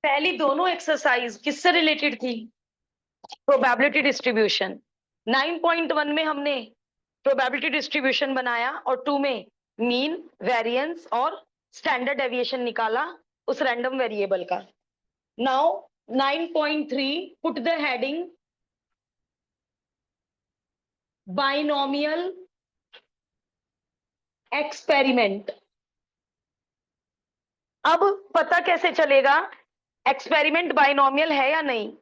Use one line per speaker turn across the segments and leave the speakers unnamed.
पहली दोनों एक्सरसाइज किससे रिलेटेड थी? Probability distribution. 9.1 में हमने प्रोबेबिलिटी डिस्ट्रीब्यूशन बनाया और 2 में मीन, वेरिएंस और स्टैंडर्ड डेविएशन निकाला उस रैंडम वेरिएबल का। Now 9.3 put the heading binomial experiment. अब पता कैसे चलेगा एक्सपेरिमेंट बाइनोमियल है या नहीं?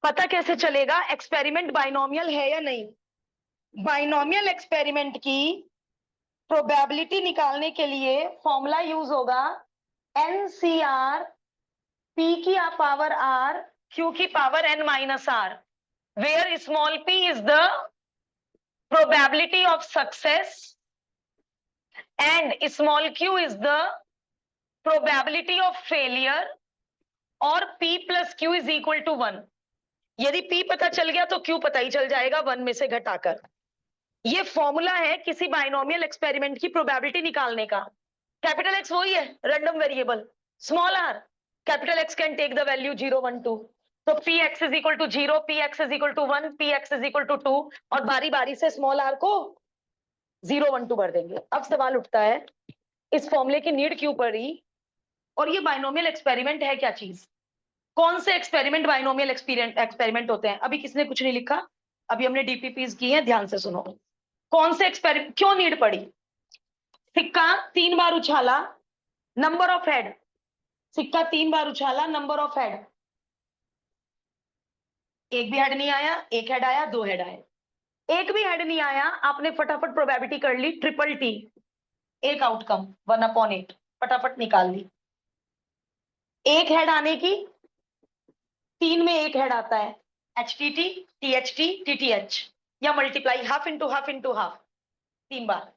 पता कैसे चलेगा एक्सपेरिमेंट बाइनोमियल है या नहीं? बाइनोमियल एक्सपेरिमेंट की प्रोबेबिलिटी निकालने के लिए फॉर्मूला यूज होगा NCR P की पावर R Q की power N minus R, where small p is the probability of success and small q is the probability of failure और p plus q is equal to 1। यदि p पता चल गया तो q पता ही चल जाएगा 1 में से घटाकर। ये फॉर्मूला है किसी बाइनोमियल एक्सपेरिमेंट की प्रोबेबिलिटी निकालने का। कैपिटल एक्स वही है random variable, small r capital X can take the value 0 1 2, तो P X is equal to 0, P X is equal to 1, P X is equal to 2 और बारी बारी से स्मॉल r को 0 1 2 भर देंगे। अब सवाल उठता है इस फॉर्मूले की नीड क्यों पड़ी और ये बाइनोमियल एक्सपेरिमेंट है क्या चीज? कौन से एक्सपेरिमेंट बाइनोमियल एक्सपेरिमेंट होते हैं? अभी किसने कुछ नहीं लिखा, अभी हमने डीपीपीज की है, ध्यान से सुनो। कौन से एक्सपेरिमेंट, क्यों नीड पड़ी? सिक्का 3 बार उछाला, नंबर ऑफ हेड, सिक्का 3 बार उछाला, नंबर ऑफ हेड, एक भी हेड नहीं आया, एक हेड आया, 2 हेड आए। एक भी हेड नहीं आया, आपने फटाफट प्रोबेबिलिटी कर ली ट्रिपल टी, एक आउटकम 1/8 फटाफट निकाल ली। एक हेड आने की 3 में एक हेड आता है, HTT, THT, TTH, या multiply half into half into half 3 बार।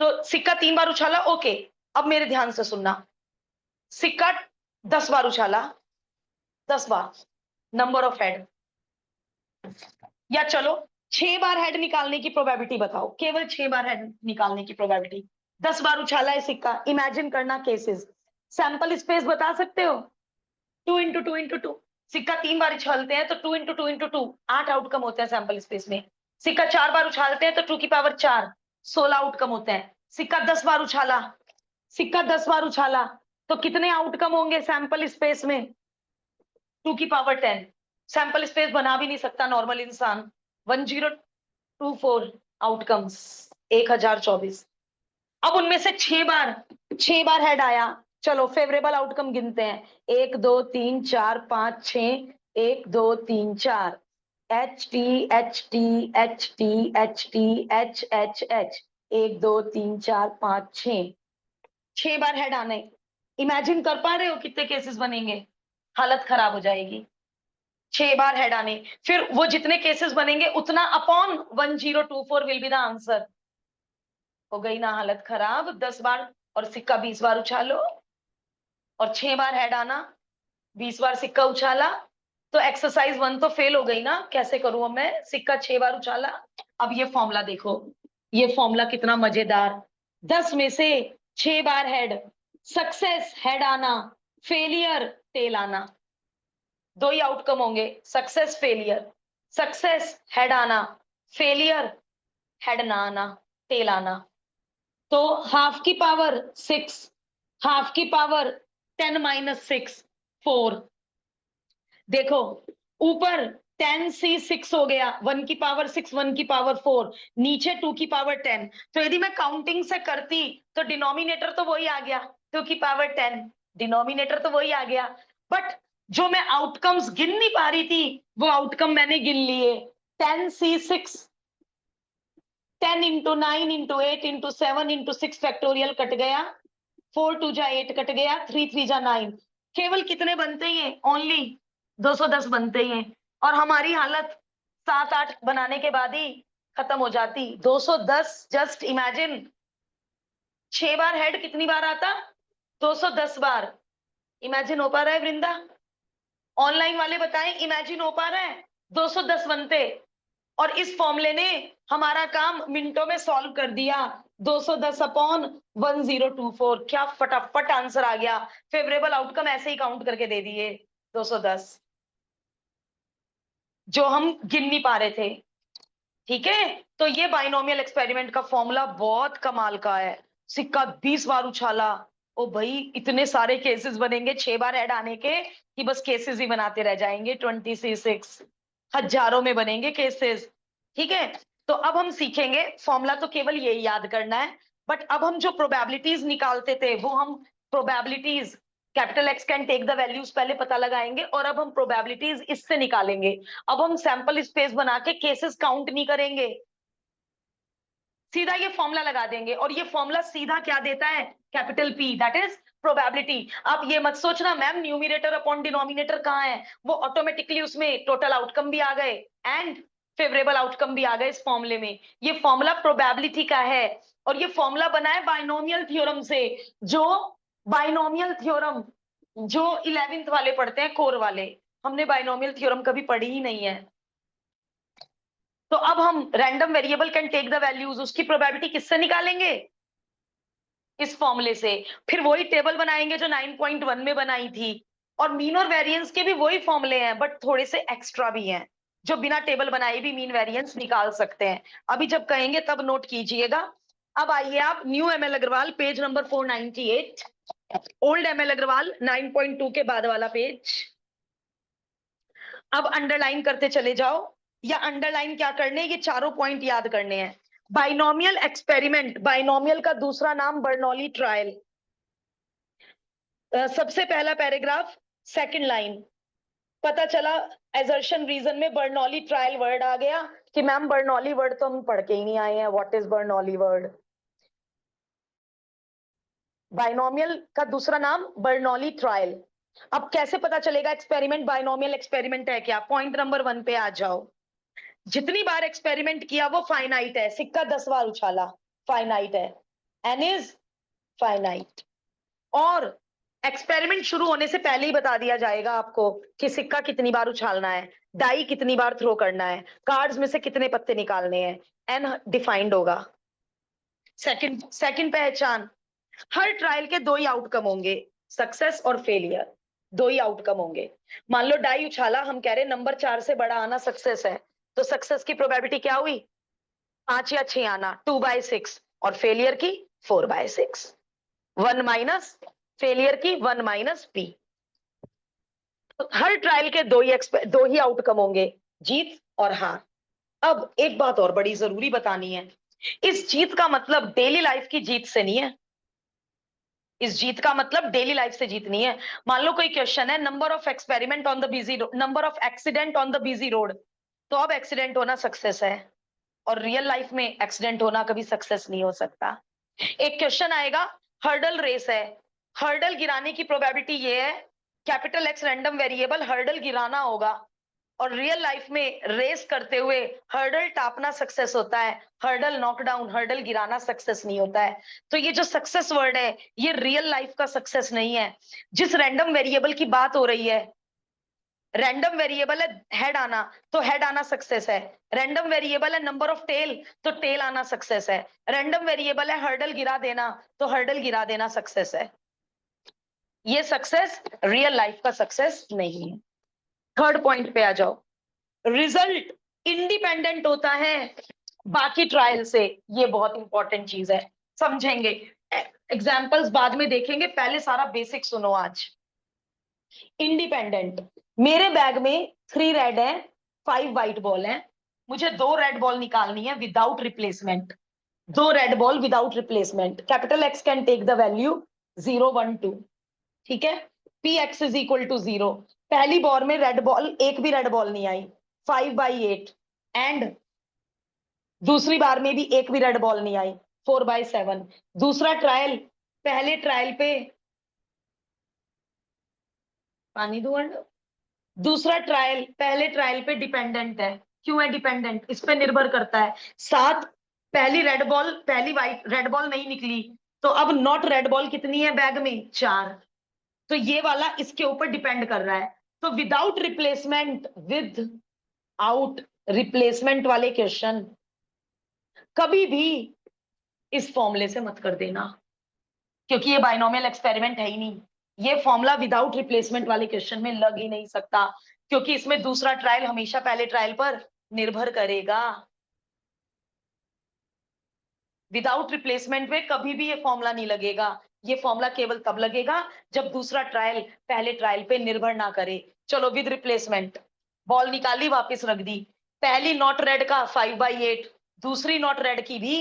तो सिक्का 3 बार उछाला, ओके। अब मेरे ध्यान से सुनना, सिक्का 10 बार उछाला, 10 बार नंबर ऑफ हेड, या चलो 6 बार हेड निकालने की प्रोबेबिलिटी बताओ, केवल 6 बार हेड निकालने की प्रोबेबिलिटी। 10 बार उछाला है सिक्का, इमेजिन करना केसेस, सैंपल स्पेस बता सकते हो? 2 इंटू 2 इंटू 2, सिक्का 3 बार उछालते हैं तो 2 इंटू 2 इंटू 2 8 आउटकम होते हैं सैंपल स्पेस में। सिक्का 4 बार उछालते हैं तो 2 की पावर 4 16 आउटकम होते हैं। सिक्का 10 बार उछाला, सिक्का 10 बार उछाला तो कितने आउटकम होंगे सैंपल स्पेस में? 2 की पावर 10। सैंपल स्पेस बना भी नहीं सकता नॉर्मल इंसान। 1024 आउटकम्स, 1024। अब उनमें से 6 बार हेड आया, चलो फेवरेबल आउटकम गिनते हैं, 1 2 3 4 5 6, 1 2 3 4, HT HT HT HT H H H, 1 2 3 4 5 6 बार हेड आने। इमेजिन कर पा रहे हो कितने केसेस बनेंगे? हालत खराब हो जाएगी। 6 बार हेड आने, फिर वो जितने केसेस बनेंगे उतना upon 1024 will be the answer. हो गई ना हालत खराब? 10 बार और सिक्का 20 बार उछालो और 6 बार हेड आना, 20 बार सिक्का उछाला, तो एक्सरसाइज 1 तो फेल हो गई ना। कैसे करूं अब मैं? सिक्का 6 बार उछाला। अब ये फॉर्मूला देखो, ये फॉर्मूला कितना मजेदार। 10 में से 6 बार हेड, सक्सेस हेड आना, फेलियर टेल आना, 2 ही आउटकम होंगे, सक्सेस फेलियर। सक्सेस हेड आना, फेलियर हेड ना आना, टेल आना। तो हाफ की पावर 6, हाफ की पावर 10 माइनस 6 4। देखो ऊपर 10C6 हो गया, 1 की पावर 6, 1 की पावर 4, नीचे 2 की पावर 10। तो यदि मैं काउंटिंग से करती तो डिनोमिनेटर तो वही आ गया 2 की पावर 10, डिनोमिनेटर तो वही आ गया, बट जो मैं आउटकम्स गिन नहीं पा रही थी वो आउटकम मैंने गिन लिए। 10C6, 10 into 9 into 8 into 7 into 6 factorial cut गया, 4 2 जा 8 कट गया, 3 3 जा 9, केवल कितने बनते हैं? ओनली 210 बनते हैं। और हमारी हालत 7 8 बनाने के बाद ही खत्म हो जाती। 210, जस्ट इमेजिन, 6 बार हेड कितनी बार आता? 210 बार। इमेजिन हो पा रहा है वृंदा? ऑनलाइन वाले बताएं इमेजिन हो पा रहा है? 210 बनते और इस फॉर्मूले ने हमारा काम मिनटों में सॉल्व कर दिया। 210/1024। क्या फटाफट आंसर आ गया। फेवरेबल आउटकम ऐसे ही काउंट करके दे दिए 210, जो हम गिन नहीं पा रहे थे। ठीक है, तो ये बाइनोमियल एक्सपेरिमेंट का फॉर्मूला बहुत कमाल का है। सिक्का 20 बार उछाला, ओ भाई इतने सारे केसेस बनेंगे 6 बार ऐड आने के कि बस केसेस ही बनाते रह जाएंगे। 26 हजारों में बनेंगे केसेस। ठीक है, तो अब हम सीखेंगे। फॉर्मूला तो केवल यही याद करना है, बट अब हम जो प्रोबेबिलिटीज निकालते थे वो हम probabilities capital X can take the values पहले पता लगाएंगे, और अब हम प्रोबेबिलिटीज इससे निकालेंगे। अब हम सैंपल स्पेस बना के केसेस काउंट नहीं करेंगे, सीधा ये फॉर्मूला लगा देंगे, और ये फॉर्मूला सीधा क्या देता है, capital P, that is probability. आप ये मत सोचना मैम न्यूमिनेटर अपॉन डिनोमिनेटर कहाँ है, वो ऑटोमेटिकली उसमें टोटल आउटकम भी आ गए एंड फेवरेबल आउटकम भी आ गए इस फॉर्मूले में। ये फॉर्मूला प्रोबेबिलिटी का है, और ये फॉर्मूला बना है बाइनोमियल थ्योरम से। जो बाइनोमियल थ्योरम जो 11th वाले पढ़ते हैं, कोर वाले, हमने बाइनोमियल थ्योरम कभी पढ़ी ही नहीं है। तो अब हम random variable can take the values, उसकी प्रोबेबिलिटी किससे निकालेंगे, इस फॉर्मूले से। फिर वही टेबल बनाएंगे जो 9.1 में बनाई थी, और मीन और वेरिएंस के भी वही फॉर्मूले हैं, बट थोड़े से एक्स्ट्रा भी हैं, जो बिना टेबल बनाए भी मीन वेरिएंस निकाल सकते हैं। अभी जब कहेंगे तब नोट कीजिएगा। अब आइए आप new ML Agarwal page number 498, old ML Agarwal 9.2 के बाद वाला पेज। अब अंडरलाइन करते चले जाओ, या अंडरलाइन क्या करने, ये चारों पॉइंट याद करने हैं। बाइनोमियल एक्सपेरिमेंट, बाइनोमियल का दूसरा नाम बर्नौली ट्रायल। सबसे पहला पैराग्राफ, सेकंड लाइन, पता चला एजर्शन रीजन में बर्नौली ट्रायल वर्ड आ गया कि मैम बर्नौली वर्ड तो हम पढ़ के ही नहीं आए हैं, what is Bernoulli word. Binomial का दूसरा नाम बर्नौली ट्रायल। अब कैसे पता चलेगा एक्सपेरिमेंट बाइनोमियल एक्सपेरिमेंट है क्या, पॉइंट नंबर 1 पे आ जाओ। जितनी बार एक्सपेरिमेंट किया वो फाइनाइट है, सिक्का 10 बार उछाला, फाइनाइट है, एन इज फाइनाइट। और एक्सपेरिमेंट शुरू होने से पहले ही बता दिया जाएगा आपको कि सिक्का कितनी बार उछालना है, डाई कितनी बार थ्रो करना है, कार्ड्स में से कितने पत्ते निकालने हैं, एन डिफाइंड होगा। सेकंड पहचान, हर ट्रायल के दो ही आउटकम होंगे, सक्सेस और फेलियर, दो ही आउटकम होंगे। मान लो डाई उछाला, हम कह रहे नंबर 4 से बड़ा आना सक्सेस है, तो सक्सेस की प्रोबेबिलिटी क्या हुई, 5 या 6 आना, 2/6, और फेलियर की 4/6, 1 माइनस फेलियर की 1 माइनस पी। तो हर ट्रायल के दो ही आउटकम होंगे, जीत और हार। अब एक बात और बड़ी जरूरी बतानी है, इस जीत का मतलब डेली लाइफ की जीत से नहीं है, इस जीत का मतलब डेली लाइफ से जीत नहीं है। मान लो कोई क्वेश्चन है, number of experiment on the busy number of accident on the busy road, तो अब एक्सीडेंट होना सक्सेस है, और रियल लाइफ में एक्सीडेंट होना कभी सक्सेस नहीं हो सकता। एक क्वेश्चन आएगा, हर्डल रेस है, हर्डल गिराने की प्रोबेबिलिटी ये है, capital x random variable hurdle गिराना होगा, और रियल लाइफ में रेस करते हुए हर्डल टापना सक्सेस होता है, हर्डल नॉकडाउन, हर्डल गिराना सक्सेस नहीं होता है। तो ये जो सक्सेस वर्ड है ये रियल लाइफ का सक्सेस नहीं है। जिस रैंडम वेरिएबल की बात हो रही है, रैंडम वेरिएबल है हेड आना, तो हेड आना सक्सेस है। रैंडम वेरिएबल है नंबर ऑफ टेल, तो टेल आना सक्सेस है। रैंडम वेरिएबल है हर्डल गिरा देना, तो हर्डल गिरा देना सक्सेस है। ये सक्सेस रियल लाइफ का सक्सेस नहीं है। थर्ड पॉइंट पे आ जाओ, रिजल्ट इंडिपेंडेंट होता है बाकी ट्रायल से, ये बहुत इंपॉर्टेंट चीज है, समझेंगे। एग्जाम्पल्स बाद में देखेंगे, पहले सारा बेसिक सुनो आज। इंडिपेंडेंट, मेरे बैग में 3 रेड है, 5 व्हाइट बॉल है, मुझे 2 रेड बॉल निकालनी है without replacement, 2 red ball without replacement. Capital X can take the value 0 1 2, ठीक है, P X is equal to 0। पहली बॉल में रेड बॉल, एक भी रेड बॉल नहीं आई, 5/8, एंड दूसरी बार में भी एक भी रेड बॉल नहीं आई, 4/7। दूसरा ट्रायल, पहले ट्रायल पे पानी दो, दूसरा ट्रायल पहले ट्रायल पे डिपेंडेंट है। क्यों है डिपेंडेंट, इस पे निर्भर करता है। 7, पहली रेड बॉल, पहली व्हाइट रेड बॉल नहीं निकली, तो अब नॉट रेड बॉल कितनी है बैग में, 4, तो ये वाला इसके ऊपर डिपेंड कर रहा है। तो without replacement, with out replacement वाले क्वेश्चन कभी भी इस फॉर्मूले से मत कर देना, क्योंकि ये बाइनोमियल एक्सपेरिमेंट है ही नहीं। ये फॉर्मूला विदाउट रिप्लेसमेंट वाले क्वेश्चन में लग ही नहीं सकता, क्योंकि इसमें दूसरा ट्रायल हमेशा पहले ट्रायल पर निर्भर करेगा। विदाउट रिप्लेसमेंट में कभी भी ये फॉर्मूला नहीं लगेगा। ये फॉर्मूला केवल तब लगेगा जब दूसरा ट्रायल पहले ट्रायल पे निर्भर ना करे। चलो विद रिप्लेसमेंट, बॉल निकाली वापस रख दी। पहली नॉट रेड का 5/8, दूसरी नॉट रेड की भी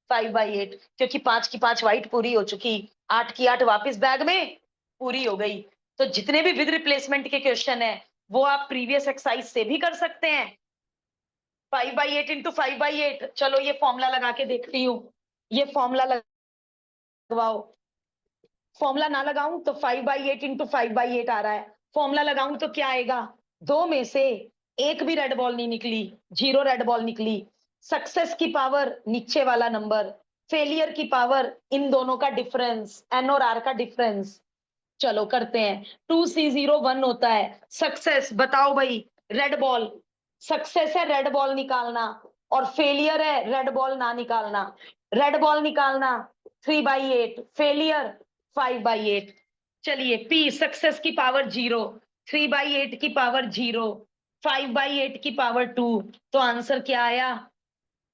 5/8, क्योंकि 5 की 5 व्हाइट पूरी हो चुकी, 8 की 8 वापस बैग में पूरी हो गई। तो जितने भी विद रिप्लेसमेंट के क्वेश्चन है वो आप प्रीवियस एक्सरसाइज से भी कर सकते हैं। 5/8 इंटू 5/8, चलो ये फॉर्मूला लगा के देखती हूँ। ये फॉर्मूला लगवाओ। फॉर्मूला ना लगाऊं तो 5/8 इंटू 5/8 आ रहा है। फॉर्मूला लगाऊं तो क्या आएगा? दो में से एक भी रेड बॉल नहीं निकली, 0 रेड बॉल निकली। सक्सेस की पावर नीचे वाला नंबर, फेलियर की पावर इन दोनों का डिफरेंस, एन और आर का डिफरेंस। चलो करते हैं। 2C0 1 होता है। सक्सेस बताओ भाई, रेड बॉल। सक्सेस है रेड बॉल निकालना, और फेलियर है रेड बॉल ना निकालना। रेड बॉल निकालना 3/8, फेलियर 5/8। चलिए पी, सक्सेस की पावर 0, 3/8 की पावर 0, 5/8 की पावर 2, तो आंसर क्या आया?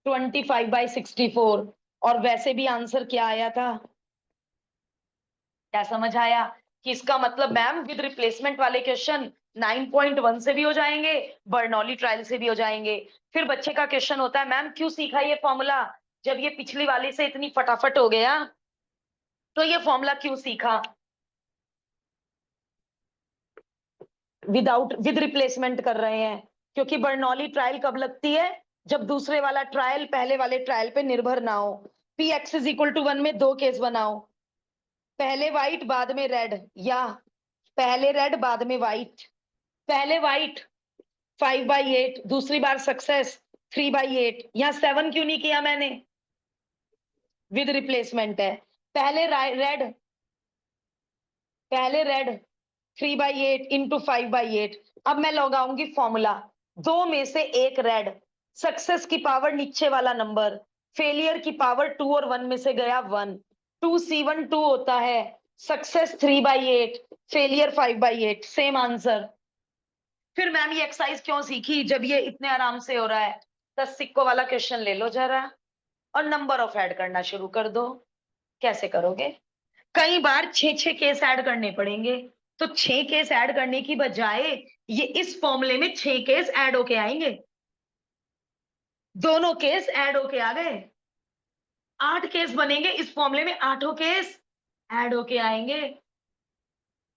25/64। और वैसे भी आंसर क्या आया था? क्या समझ आया? कि इसका मतलब मैम विद रिप्लेसमेंट वाले क्वेश्चन 9.1 से भी हो जाएंगे, बर्नौली ट्रायल से भी हो जाएंगे। फिर बच्चे का क्वेश्चन होता है, मैम क्यों सीखा ये फॉर्मूला? जब ये पिछली वाली से इतनी फटाफट हो गया तो ये फॉर्मूला क्यों सीखा? विद रिप्लेसमेंट कर रहे हैं, क्योंकि बर्नौली ट्रायल कब लगती है? जब दूसरे वाला ट्रायल पहले वाले ट्रायल पे निर्भर ना हो। P X is equal to 1 में दो केस बनाओ, पहले व्हाइट बाद में रेड, या पहले रेड बाद में व्हाइट। पहले व्हाइट 5/8, दूसरी बार सक्सेस 3/8। यहाँ 7 क्यों नहीं किया मैंने? विद रिप्लेसमेंट है। पहले रेड, पहले रेड 3/8 इंटू 5/8। अब मैं लगाऊंगी फॉर्मूला, दो में से एक रेड, सक्सेस की पावर नीचे वाला नंबर, फेलियर की पावर 2 और 1 में से गया 1, 2C1 2 होता है, सक्सेस 3/8, फेलियर 5/8, सेम आंसर। फिर मैम ये एक्सरसाइज क्यों सीखी जब ये इतने आराम से हो रहा है? 10 सिक्कों वाला क्वेश्चन ले लो जरा, और नंबर ऑफ ऐड करना शुरू कर दो। कैसे करोगे? कई बार 6 केस ऐड करने पड़ेंगे, तो 6 केस ऐड करने की बजाय ये इस फॉर्मूले में 6 केस ऐड होके आएंगे। दोनों केस ऐड होके आ गए, 8 केस बनेंगे इस फॉर्मूले में, 8 केस ऐड होके आएंगे।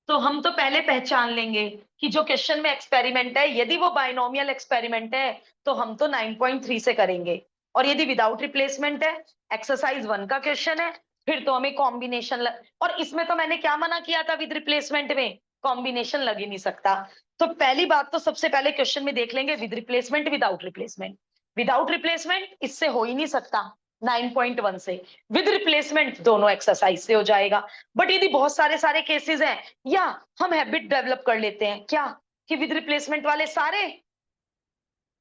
तो हम तो पहले पहचान लेंगे कि जो क्वेश्चन में एक्सपेरिमेंट है, यदि वो बाइनोमियल एक्सपेरिमेंट है तो हम तो 9.3 से करेंगे, और यदि विदाउट रिप्लेसमेंट है, एक्सरसाइज 1 का क्वेश्चन है, फिर तो हमें कॉम्बिनेशन और इसमें तो मैंने क्या मना किया था? विद रिप्लेसमेंट में कॉम्बिनेशन लग ही नहीं सकता। तो पहली बात तो सबसे पहले क्वेश्चन में देख लेंगे, with replacement without replacement. Without replacement इससे हो ही नहीं सकता 9.1 से, विद रिप्लेसमेंट दोनों एक्सरसाइज से हो जाएगा। बट यदि बहुत सारे केसेस हैं, या हम हैबिट डेवलप कर लेते हैं क्या, कि विद रिप्लेसमेंट वाले सारे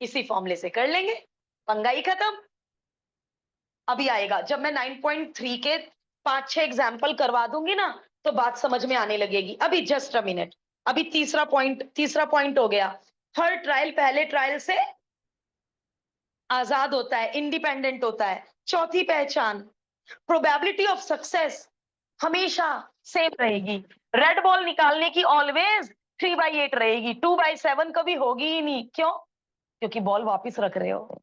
इसी फॉर्मूले से कर लेंगे, पंगा ही खत्म। अभी आएगा जब मैं 9.3 के 5-6 एग्जाम्पल करवा दूंगी ना, तो बात समझ में आने लगेगी। अभी जस्ट अ मिनट, अभी तीसरा पॉइंट हो गया। हर ट्रायल पहले ट्रायल से आजाद होता है, इंडिपेंडेंट होता है। चौथी पहचान, प्रोबेबिलिटी ऑफ सक्सेस हमेशा सेम रहेगी। रेड बॉल निकालने की ऑलवेज 3/8 रहेगी, 2/7 कभी होगी ही नहीं। क्यों? क्योंकि बॉल वापस रख रहे हो।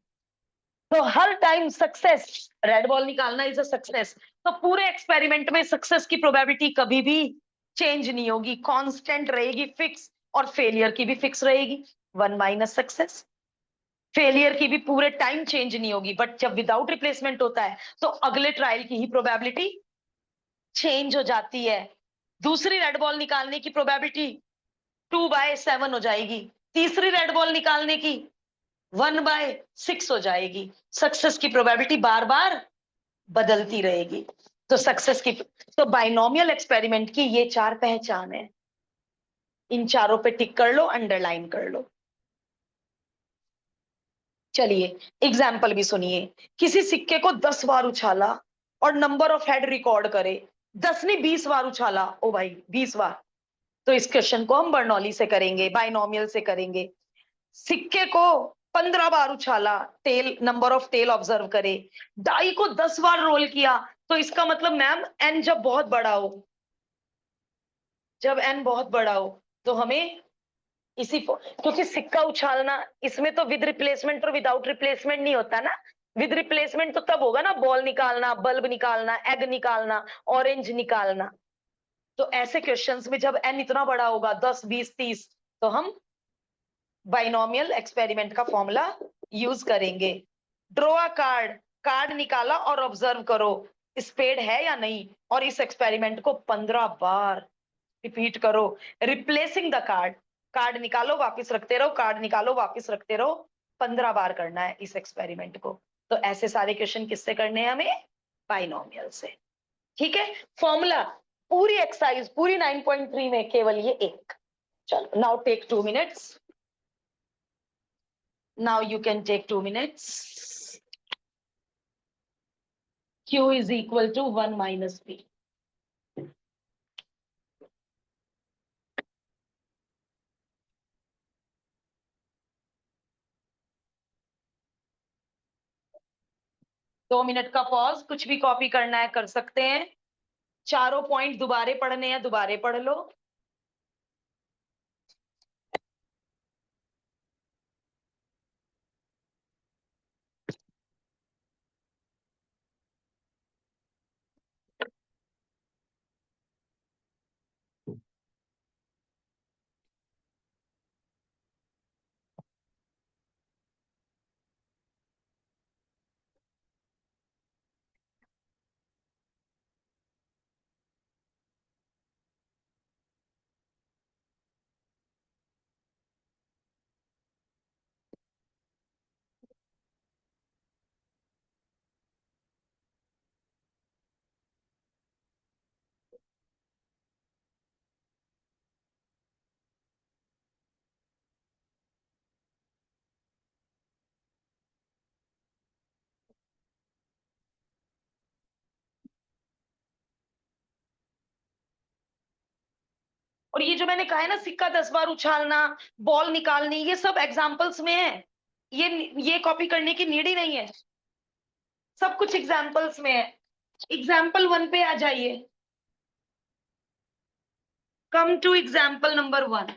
तो हर टाइम सक्सेस, रेड बॉल निकालना इज अ सक्सेस। तो पूरे एक्सपेरिमेंट में सक्सेस की प्रोबेबिलिटी कभी भी चेंज नहीं होगी, कांस्टेंट रहेगी, फिक्स। और फेलियर की भी फिक्स रहेगी, 1 माइनस सक्सेस। फेलियर की भी पूरे टाइम चेंज नहीं होगी। बट जब विदाउट रिप्लेसमेंट होता है तो अगले ट्रायल की ही प्रोबेबिलिटी चेंज हो जाती है। दूसरी रेड बॉल निकालने की प्रोबेबिलिटी 2/7 हो जाएगी, तीसरी रेड बॉल निकालने की 1/6 हो जाएगी। सक्सेस की प्रोबेबिलिटी बार बार बदलती रहेगी। तो सक्सेस की, तो बाइनोमियल एक्सपेरिमेंट की ये 4 पहचान है। इन चारों पे टिक कर लो, अंडरलाइन कर लो। चलिए एग्जाम्पल भी सुनिए। किसी सिक्के को 10 बार उछाला और नंबर ऑफ हेड रिकॉर्ड करे। 10 ने 20 बार उछाला, ओ भाई 20 बार। तो इस क्वेश्चन को हम बर्नौली से करेंगे, बाइनोमियल से करेंगे। सिक्के को 15 बार उछाला, tail number of tail observe करे। डाई को 10 बार रोल किया, तो इसका मतलब मैम एन जब बहुत बड़ा हो, जब एन बहुत बड़ा हो तो हमें क्योंकि सिक्का उछालना इसमें तो विद रिप्लेसमेंट और विदाउट रिप्लेसमेंट नहीं होता ना। विद रिप्लेसमेंट तो तब होगा ना, बॉल निकालना, बल्ब निकालना, एग निकालना, ऑरेंज निकालना। तो ऐसे क्वेश्चंस में जब एन इतना बड़ा होगा 10 20 30, तो हम बाइनोमियल एक्सपेरिमेंट का फॉर्मूला यूज करेंगे। ड्रॉ अ कार्ड, कार्ड निकाला और ऑब्जर्व करो स्पेड है या नहीं, और इस एक्सपेरिमेंट को 15 बार रिपीट करो। रिप्लेसिंग द कार्ड, कार्ड निकालो वापस रखते रहो, कार्ड निकालो वापस रखते रहो। 15 बार करना है इस एक्सपेरिमेंट को। तो ऐसे सारे क्वेश्चन किससे करने हैं हमें? बाइनोमियल से। ठीक है, फॉर्मूला पूरी एक्सरसाइज पूरी 9.3 में केवल ये एक। चलो now take 2 minutes. Now you can take 2 minutes. Q is equal to 1 minus P. दो मिनट का पॉज, कुछ भी कॉपी करना है कर सकते हैं। चारों पॉइंट दोबारे पढ़ने हैं, दोबारे पढ़ लो। और ये जो मैंने कहा है ना, सिक्का 10 बार उछालना, बॉल निकालनी, ये सब एग्जाम्पल्स में है। ये कॉपी करने की नीड ही नहीं है, सब कुछ एग्जाम्पल्स में है। एग्जाम्पल 1 पे आ जाइए। Come to example number 1।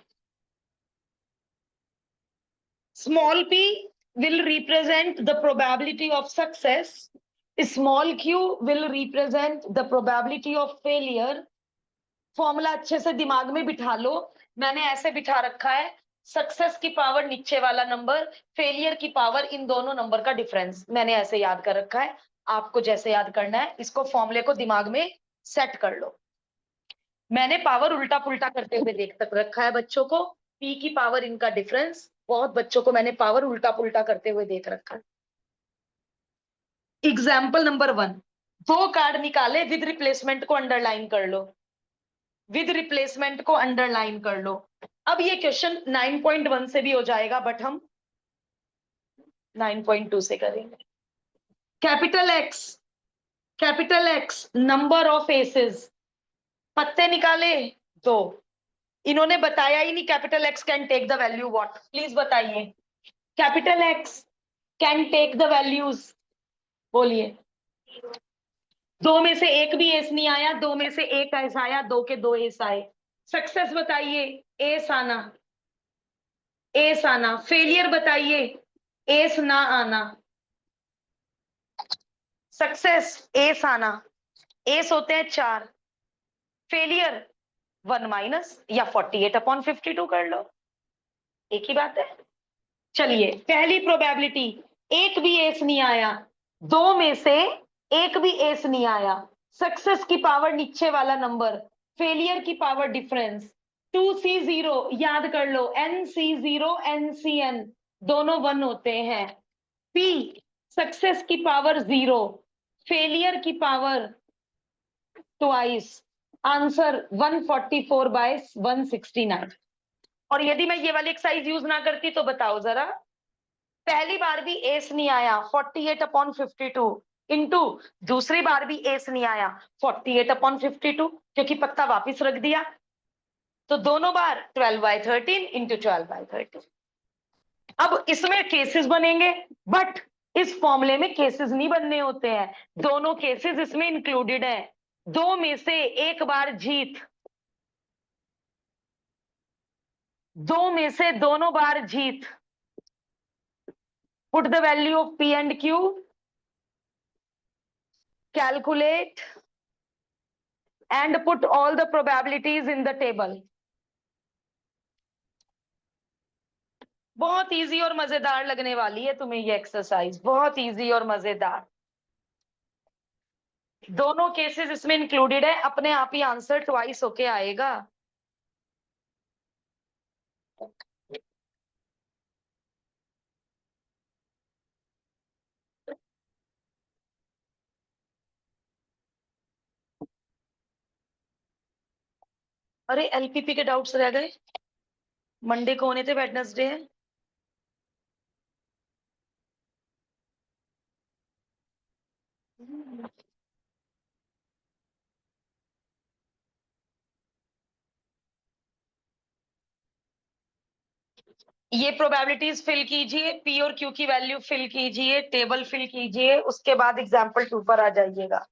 Small p will represent the probability of success. Small q will represent the probability of failure. Formula अच्छे से दिमाग में बिठा लो। मैंने ऐसे बिठा रखा है, सक्सेस की पावर नीचे वाला नंबर, फेलियर की पावर इन दोनों नंबर का डिफरेंस। मैंने ऐसे याद कर रखा है, आपको जैसे याद करना है इसको फॉर्मूले को दिमाग में सेट कर लो। मैंने पावर उल्टा पुल्टा करते हुए देख तक रखा है बच्चों को, पी की पावर इनका डिफरेंस। बहुत बच्चों को मैंने पावर उल्टा पुल्टा करते हुए देख रखा है। एग्जाम्पल नंबर 1, 2 कार्ड निकाले, विद रिप्लेसमेंट को अंडरलाइन कर लो, विद रिप्लेसमेंट को अंडरलाइन कर लो। अब ये क्वेश्चन 9.1 से भी हो जाएगा, बट हम 9.2 से करेंगे। Capital X number of aces, पत्ते निकाले 2। इन्होंने बताया ही नहीं capital X can take the value what, please बताइए। Capital X can take the values, बोलिए। 2 में से एक भी एस नहीं आया, 2 में से एक एस आया, 2 के 2 एस आए। सक्सेस बताइए, एस आना, एस आना। फेलियर बताइए, एस ना आना। सक्सेस एस आना, एस होते हैं 4, फेलियर 1 माइनस या 48/52 कर लो, एक ही बात है। चलिए पहली प्रोबेबिलिटी, एक भी एस नहीं आया, 2 में से एक भी एस नहीं आया। सक्सेस की पावर नीचे वाला नंबर, फेलियर की पावर डिफरेंस। 2C0 याद कर लो, NC0 NCN दोनों 1 होते हैं। P सक्सेस की पावर 0, फेलियर की पावर ट्वाइस। आंसर 144/169। और यदि मैं ये वाली एक्सरसाइज यूज ना करती तो बताओ जरा, पहली बार भी एस नहीं आया, 48/52 इंटू दूसरी बार भी एस नहीं आया, 48/52, क्योंकि पत्ता वापिस रख दिया, तो दोनों बार 12/13 इंटू 12/13। अब इसमें केसेस बनेंगे, बट इस फॉर्मूले में केसेस नहीं बनने होते हैं, दोनों केसेस इसमें इंक्लूडेड हैं। दो में से एक बार जीत, दो में से दोनों बार जीत। Put the value of P and Q, calculate and put all the probabilities in the table. बहुत इजी और मजेदार लगने वाली है तुम्हें ये एक्सरसाइज, बहुत इजी और मजेदार। दोनों केसेस इसमें इंक्लूडेड है, अपने आप ही आंसर ट्वाइस होके आएगा। अरे एलपीपी के डाउट्स रह गए, मंडे को होने थे, वेडनेसडे है। ये प्रोबेबिलिटीज फिल कीजिए, पी और क्यू की वैल्यू फिल कीजिए, टेबल फिल कीजिए, उसके बाद एग्जाम्पल 2 पर आ जाइएगा।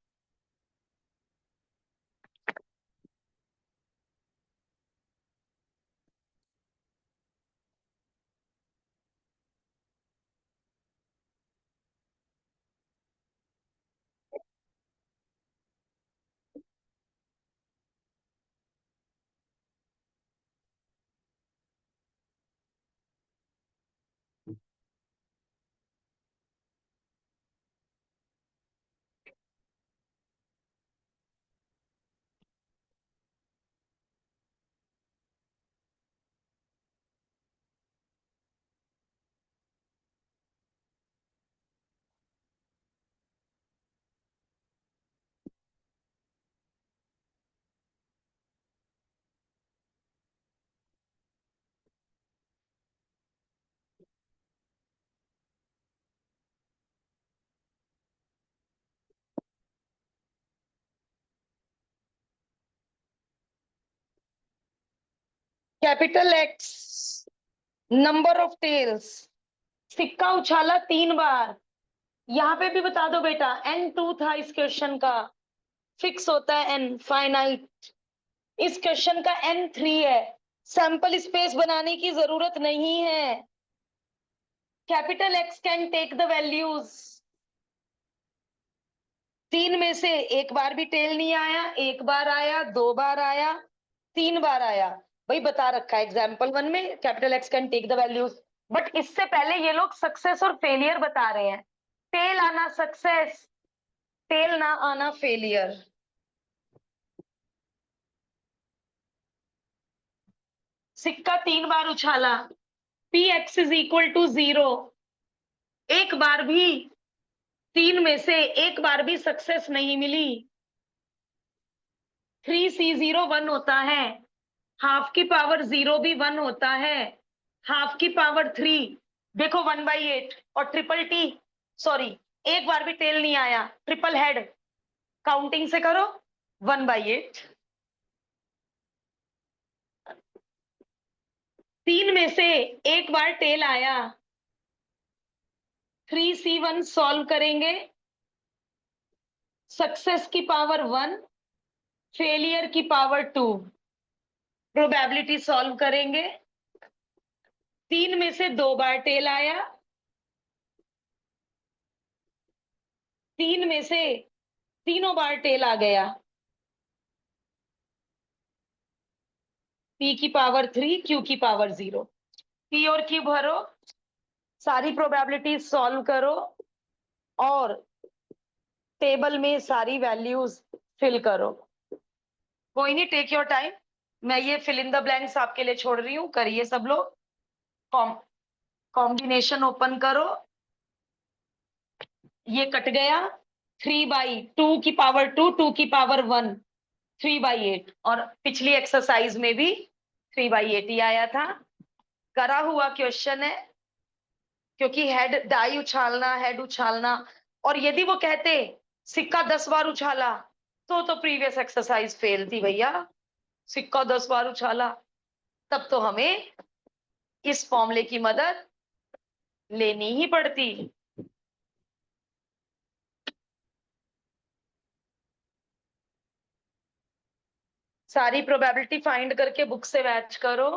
Capital X, number of tails, सिक्का उछाला 3 बार। यहाँ पे भी बता दो बेटा, N2 था इस क्वेश्चन का, फिक्स होता है N, फाइनाइट। इस क्वेश्चन का N3 है, सैंपल स्पेस बनाने की जरूरत नहीं है। Capital X can take the values. 3 में से एक बार भी टेल नहीं आया, एक बार आया, 2 बार आया, 3 बार आया। भाई बता रखा है एग्जाम्पल 1 में capital X can take the values, but इससे पहले ये लोग सक्सेस और फेलियर बता रहे हैं। टेल आना सक्सेस, टेल ना आना फेलियर। सिक्का 3 बार उछाला, P X is equal to 0, एक बार भी, 3 में से एक बार भी सक्सेस नहीं मिली। 3C0 1 होता है, हाफ की पावर 0 भी 1 होता है, हाफ की पावर 3 देखो 1/8, और ट्रिपल टी, सॉरी एक बार भी टेल नहीं आया, ट्रिपल हेड, काउंटिंग से करो 1/8। 3 में से एक बार टेल आया, 3C1 सॉल्व करेंगे, सक्सेस की पावर 1, फेलियर की पावर 2, प्रोबेबिलिटी सॉल्व करेंगे। 3 में से 2 बार टेल आया, 3 में से तीनों बार टेल आ गया, पी की पावर 3, क्यू की पावर 0। पी और क्यू भरो, सारी प्रोबेबिलिटी सॉल्व करो, और टेबल में सारी वैल्यूज फिल करो। कोई नहीं, टेक योर टाइम, मैं ये फिल इन द ब्लैंक्स आपके लिए छोड़ रही हूँ, करिए सब लोग। कॉम्बिनेशन ओपन करो, ये कट गया, 3/2 की पावर 2, 2 की पावर 1, 3/8, और पिछली एक्सरसाइज में भी 3/8 ही आया था। करा हुआ क्वेश्चन है, क्योंकि हेड डाई उछालना, हेड उछालना। और यदि वो कहते सिक्का 10 बार उछाला तो प्रीवियस एक्सरसाइज फेल थी भैया। सिक्का 10 बार उछाला, तब तो हमें इस फॉर्मूले की मदद लेनी ही पड़ती। सारी प्रोबेबिलिटी फाइंड करके बुक से मैच करो।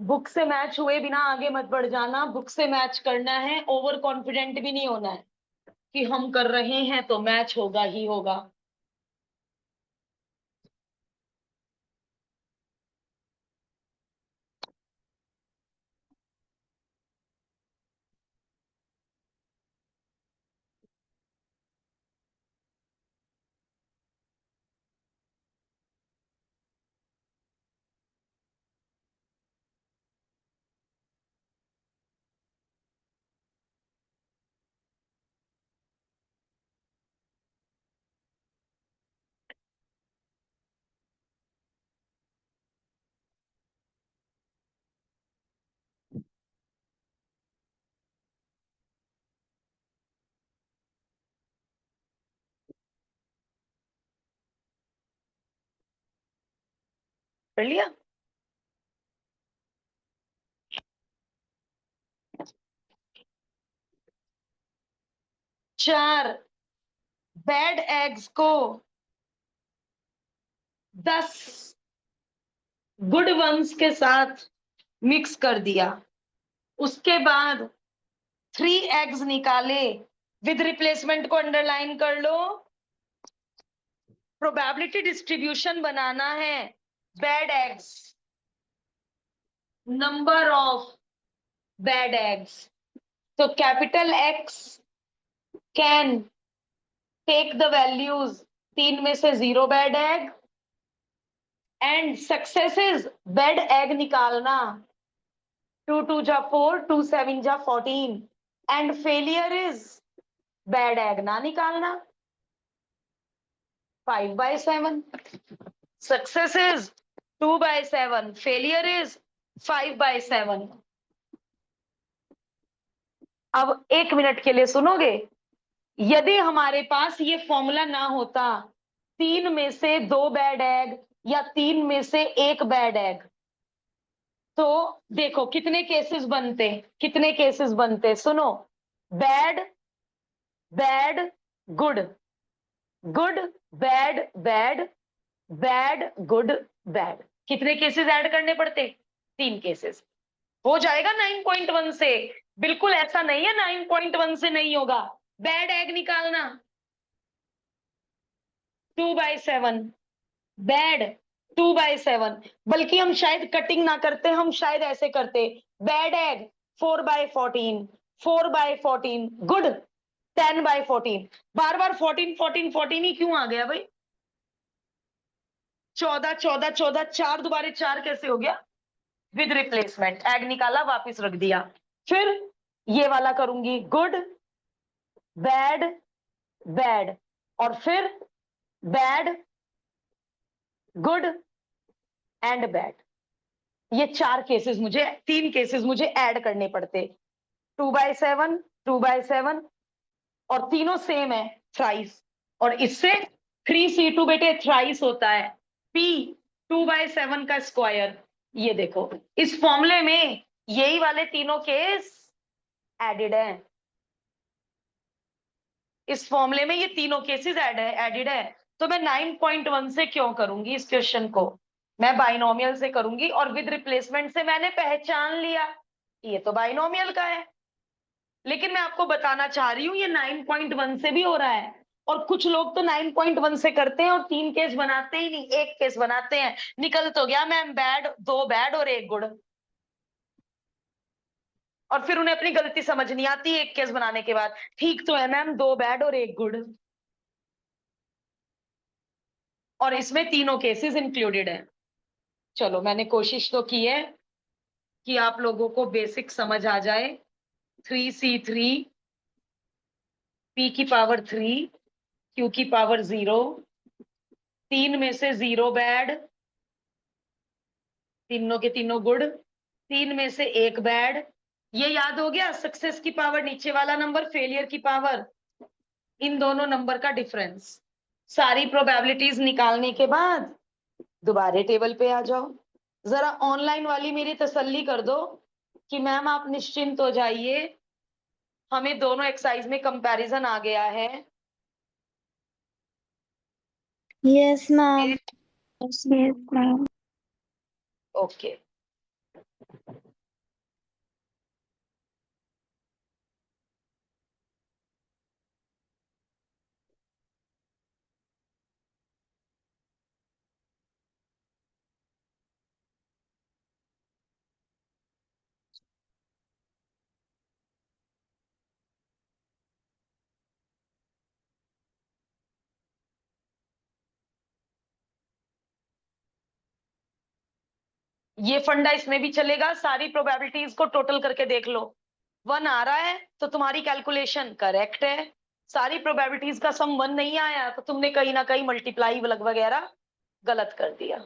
बुक से मैच हुए बिना आगे मत बढ़ जाना, बुक से मैच करना है। ओवर कॉन्फिडेंट भी नहीं होना है कि हम कर रहे हैं तो मैच होगा ही होगा। कर लिया? चार बैड एग्स को 10 गुड वंस के साथ मिक्स कर दिया। उसके बाद 3 एग्स निकाले, विद रिप्लेसमेंट को अंडरलाइन कर लो। प्रोबेबिलिटी डिस्ट्रीब्यूशन बनाना है। Bad eggs, number of bad eggs. तो capital X can take the values 3 में से 0 bad egg, and successes bad egg निकालना। 2 2 जा 4, 2 7 जा 14, and failure is bad egg ना निकालना। 5/7 सक्सेस इज 2/7, फेलियर इज 5/7। अब 1 मिनट के लिए सुनोगे? यदि हमारे पास ये फॉर्मूला ना होता, 3 में से 2 बैड एग या 3 में से 1 बैड एग, तो देखो कितने केसेस बनते, कितने केसेस बनते। सुनो, bad bad good, good bad bad, bad good bad. कितने केसेस ऐड करने पड़ते? 3 केसेस। हो जाएगा 9.1 से। बिल्कुल ऐसा नहीं है 9.1 से नहीं होगा। बैड एग निकालना 2/7, बैड 2/7। बल्कि हम शायद कटिंग ना करते, हम शायद ऐसे करते, बैड एग 4/14, 4/14, गुड 10/14। बार बार 14 14 14 ही क्यों आ गया भाई? 14 14 14, 4 दोबारे 4 कैसे हो गया? विद रिप्लेसमेंट एग निकाला, वापस रख दिया। फिर ये वाला करूंगी, गुड बैड बैड, और फिर बैड गुड एंड बैड। ये 4 केसेस मुझे, 3 केसेस मुझे ऐड करने पड़ते। 2/7, 2/7, और तीनों सेम है, थ्राइस। और इससे 3C2 बेटे थ्राइस होता है। P 2/7 का स्क्वायर। ये देखो इस फॉर्मूले में यही वाले तीनों केस एडेड हैं। इस फॉर्मूले में ये तीनों केसेस एडेड है। तो मैं 9.1 से क्यों करूंगी इस क्वेश्चन को? मैं बाइनोमियल से करूंगी, और विद रिप्लेसमेंट से मैंने पहचान लिया ये तो बाइनोमियल का है। लेकिन मैं आपको बताना चाह रही हूं ये 9.1 से भी हो रहा है। और कुछ लोग तो 9.1 से करते हैं और 3 केस बनाते ही नहीं, 1 केस बनाते हैं। निकल तो गया मैम बैड, 2 बैड और 1 गुड। और फिर उन्हें अपनी गलती समझ नहीं आती 1 केस बनाने के बाद। ठीक तो है मैम, 2 बैड और 1 गुड, और इसमें तीनों केसेस इंक्लूडेड हैं। चलो मैंने कोशिश तो की है कि आप लोगों को बेसिक समझ आ जाए। 3C3, P की पावर 3, Q की पावर 0, 3 में से 0 बैड, तीनों के तीनों गुड, 3 में से 1 बैड। ये याद हो गया, सक्सेस की पावर नीचे वाला नंबर, फेलियर की पावर इन दोनों नंबर का डिफरेंस। सारी प्रोबेबिलिटीज निकालने के बाद दोबारा टेबल पे आ जाओ। जरा ऑनलाइन वाली मेरी तसल्ली कर दो कि मैम आप निश्चिंत हो जाइए, हमें दोनों एक्सरसाइज में कंपैरिजन आ गया है।
Yes ma'am.
Yes, ma'am.
Okay, ये फंडा इसमें भी चलेगा, सारी प्रोबेबिलिटीज को टोटल करके देख लो। 1 आ रहा है तो तुम्हारी कैलकुलेशन करेक्ट है, सारी प्रोबेबिलिटीज का सम 1 नहीं आया तो तुमने कहीं ना कहीं मल्टीप्लाई वगैरह गलत कर दिया।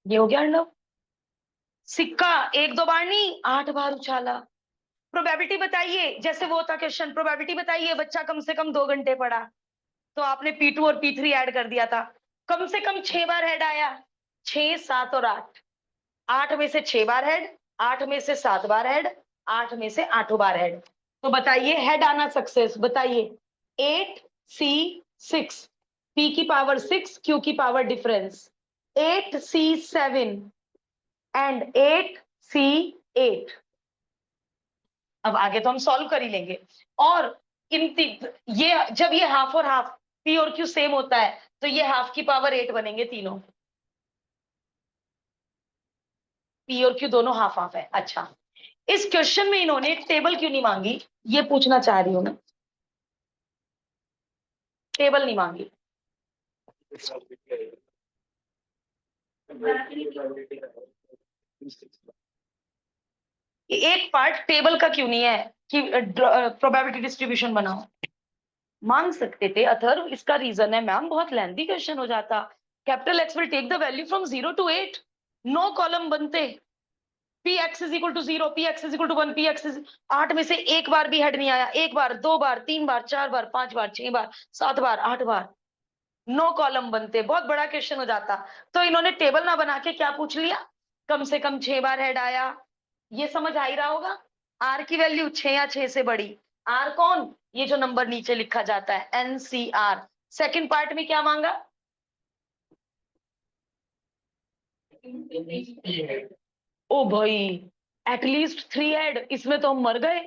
ये हो गया अर्णव। सिक्का 1-2 बार नहीं 8 बार उछाला। प्रोबेबिलिटी बताइए, जैसे वो था क्वेश्चन, प्रोबेबिलिटी बताइए बच्चा कम से कम 2 घंटे पढ़ा तो आपने P2 और P3 ऐड कर दिया था, कम से कम 6 बार हेड आया, 6, 7 और 8, 8 में से 6 बार हेड, 8 में से 7 बार हेड, 8 में से 8 बार हेड। तो बताइए हेड आना सक्सेस, बताइए 8C6, P की पावर 6, Q की power difference 8C7 and 8C8। अब आगे तो हम सॉल्व कर ही लेंगे। और ये जब ये हाफ और हाफ, P और Q सेम होता है तो ये हाफ की पावर 8 बनेंगे तीनों, P और Q दोनों हाफ हाफ है। अच्छा, इस क्वेश्चन में इन्होंने टेबल क्यों नहीं मांगी, ये पूछना चाह रही हूं मैं। टेबल नहीं मांगी, एक पार्ट टेबल का क्यों नहीं है कि प्रोबेबिलिटी डिस्ट्रीब्यूशन बनाओ। मांग सकते थे अथर्व, इसका रीजन है मैम बहुत लेंथी क्वेश्चन हो जाता। Capital X will take the value from 0 to 8, 9 column बनते। P X is equal to 0, P X is equal to 1, P X is 8 में से एक बार भी हेड नहीं आया, एक बार, दो बार, तीन बार, चार बार, पांच बार, छह बार, सात बार, आठ बार, 9 कॉलम बनते, बहुत बड़ा क्वेश्चन हो जाता। तो इन्होंने टेबल ना बना के क्या पूछ लिया, कम से कम 6 बार हेड आया। ये समझ आ ही रहा होगा। आर की वैल्यू 6 या 6 से बड़ी। आर कौन, ये जो नंबर नीचे लिखा जाता है एनसीआर। सेकंड पार्ट में क्या मांगा, ओ भाई एटलीस्ट 3 हेड, इसमें तो हम मर गए।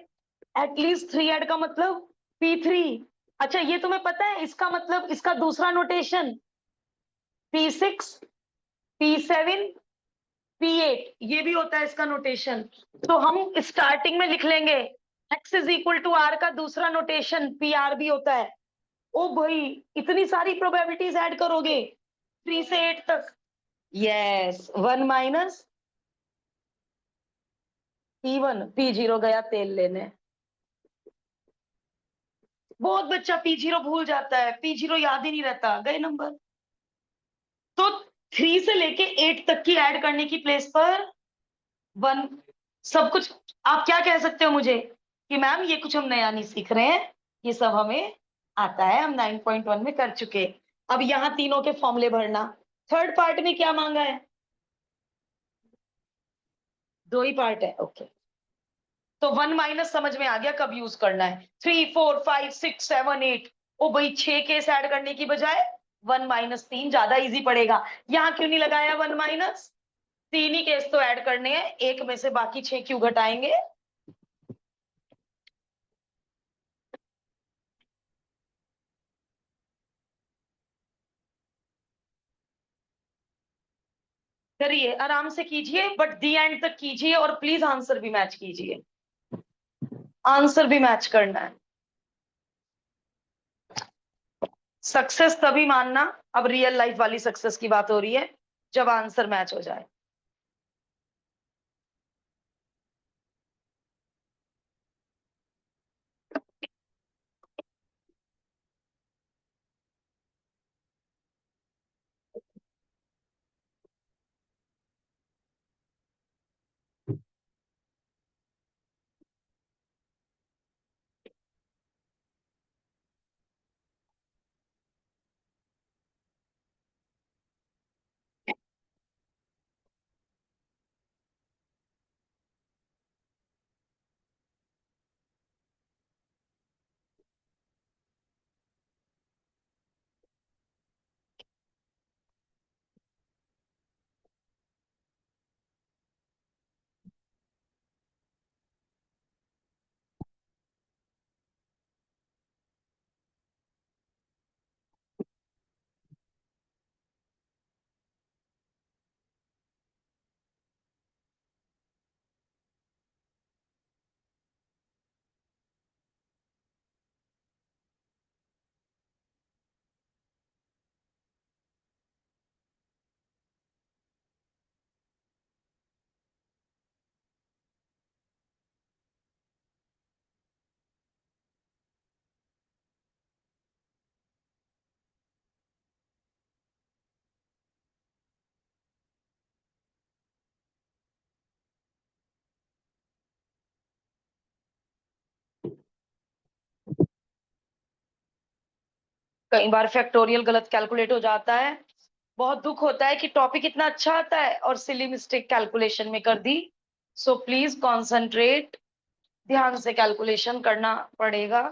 एटलीस्ट 3 हेड का मतलब P3। अच्छा ये तुम्हें पता है इसका मतलब, इसका दूसरा नोटेशन P6, P7, P8 ये भी होता है इसका नोटेशन। तो हम स्टार्टिंग में लिख लेंगे x is equal to R का दूसरा नोटेशन PR भी होता है। ओ भाई इतनी सारी प्रोबेबिलिटीज ऐड करोगे 3 से 8 तक। यस 1 माइनस P1, P0 गया तेल लेने। बहुत बच्चा P0 भूल जाता है, P0 याद ही नहीं रहता, गए नंबर। तो 3 से लेके 8 तक की ऐड करने की प्लेस पर 1 सब कुछ। आप क्या कह सकते हो मुझे कि मैम ये कुछ हम नया नहीं सीख रहे हैं, ये सब हमें आता है, हम 9.1 में कर चुके। अब यहाँ तीनों के फॉर्मूले भरना। थर्ड पार्ट में क्या मांगा है, दो ही पार्ट है, ओके। तो 1 माइनस समझ में आ गया कब यूज करना है, 3, 4, 5, 6, 7, 8। ओ भाई 6 केस ऐड करने की बजाय 1 माइनस 3 ज्यादा इजी पड़ेगा। यहाँ क्यों नहीं लगाया 1 माइनस, 3 ही केस तो ऐड करने हैं, एक में से बाकी 6 क्यों घटाएंगे। करिए आराम से कीजिए, बट दी एंड तक कीजिए, और प्लीज आंसर भी मैच कीजिए, आंसर भी मैच करना है। सक्सेस तभी मानना, अब रियल लाइफ वाली सक्सेस की बात हो रही है, जब आंसर मैच हो जाए। कई बार फैक्टोरियल गलत कैलकुलेट हो जाता है, बहुत दुख होता है कि टॉपिक इतना अच्छा आता है और सिली मिस्टेक कैलकुलेशन में कर दी। सो प्लीज कॉन्सेंट्रेट, ध्यान से कैलकुलेशन करना पड़ेगा।